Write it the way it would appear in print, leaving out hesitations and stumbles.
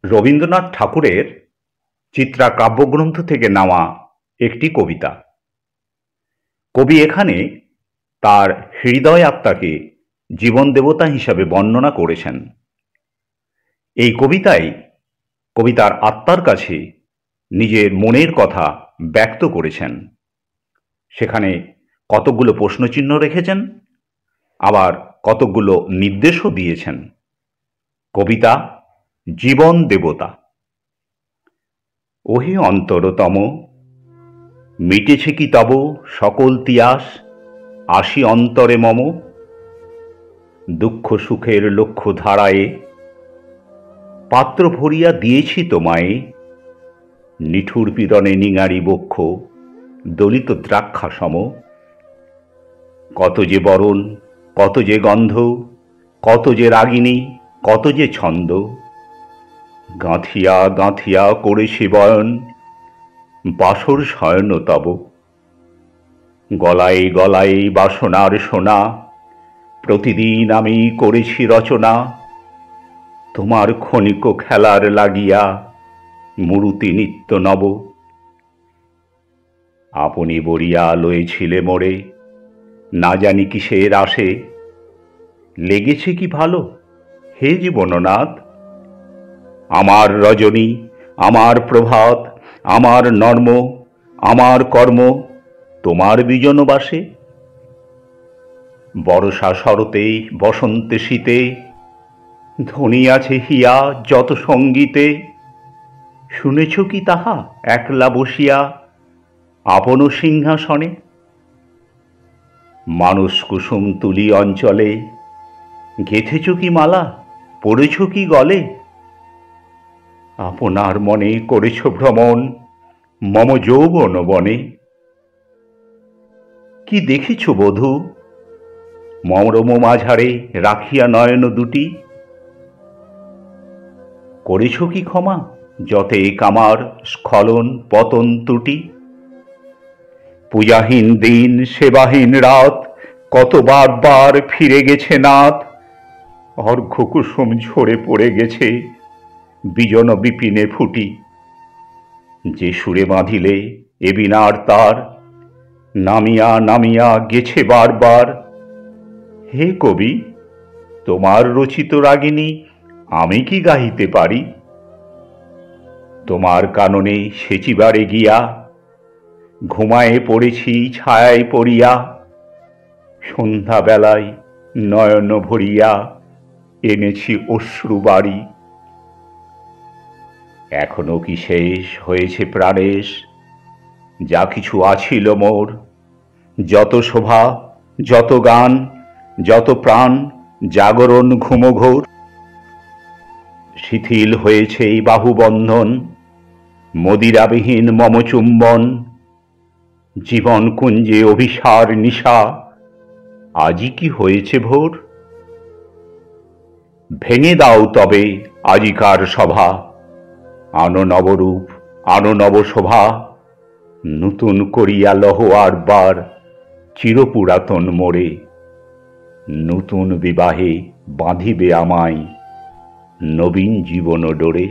রবীন্দ্রনাথ ঠাকুরের চিত্রা কাব্যগ্রন্থ থেকে নেওয়া একটি কবিতা। কবি এখানে তার হৃদয় আত্মাকে জীবন দেবতা হিসাবে বর্ণনা করেছেন। এই কবিতায় কবিতার আত্মার কাছে নিজের মনের কথা ব্যক্ত করেছেন। সেখানে কতকগুলো প্রশ্নচিহ্ন রেখেছেন, আবার কতকগুলো নির্দেশও দিয়েছেন। কবিতা জীবন দেবতা। ওহে অন্তরতম, মিটেছে কি তব সকল তিয়াস, আসি অন্তরে মম, দুঃখ সুখের লক্ষ্য ধারায়ে, পাত্র ভরিয়া দিয়েছি তোমায়, নিঠুর পীড়নে নিঙারি বক্ষ দলিত দ্রাক্ষা সম, কত যে বরণ, কত যে গন্ধ, কত যে রাগিনী, কত যে ছন্দ, গাঁথিয়া গাঁথিয়া করেছি বয়ন, বাসর শয়ন তব, গলায় গলায় বাসনার সোনা, প্রতিদিন আমি করেছি রচনা, তোমার ক্ষণিক খেলার লাগিয়া মূরতি নিত্য নব, আপনি বরিয়া লয়েছিলে মোরে, না জানি কিসের আসে, লেগেছে কি ভালো হে জীবননাথ, আমার রজনী, আমার প্রভাত, আমার নর্ম, আমার কর্ম তোমার বিজনবাসে, বর্ষা শরতে বসন্তে শীতে, ধ্বনি আছে হিয়া যত সঙ্গীতে, শুনেছ কি তাহা একলা বসিয়া আপন সিংহাসনে, মানস কুসুম তুলি অঞ্চলে, গেথেছ কি মালা, পড়েছ কি গলে, আপনার মনে করেছ ভ্রমণ মম যৌবন বনে, কি দেখেছ বধূ মরম মাঝারে রাখিয়া নয়ন দুটি, করেছ কি ক্ষমা যতে কামার স্খলন পতন ত্রুটি, পূজাহীন দিন সেবাহীন রাত, কতবার বার ফিরে গেছে নাথ, অর্ঘ্য কুসুম ঝরে পড়ে গেছে বিজন বিপিনে ফুটি, যে সুরে বাঁধিলে এ বিনার তার, নামিয়া নামিয়া গেছে বারবার, হে কবি তোমার রচিত রাগিনী আমি কি গাহিতে পারি, তোমার কাননে সেচিবারে গিয়া ঘুমায়ে পড়েছি ছায়ায় পড়িয়া, সন্ধ্যাবেলায় নয়ন ভরিয়া এনেছি অশ্রু বাড়ি, এখনো কি শেষ হয়েছে প্রাণেশ যা কিছু আছিল মোর, যত শোভা, যত গান, যত প্রাণ, জাগরণ ঘুমঘোর, শিথিল হয়েছে এই বাহুবন্ধন, মদিরাবিহীন মম চুম্বন, জীবন কুঞ্জে অভিসার নিশা আজি কি হয়েছে ভোর, ভেঙে দাও তবে আজিকার সভা, আনো নবরূপ, আনো নবশোভা, নতুন করিয়া লহ আর বার চিরপুরাতন মোড়ে, নতুন বিবাহে বাঁধিবে আমায় নবীন জীবন ডোরে।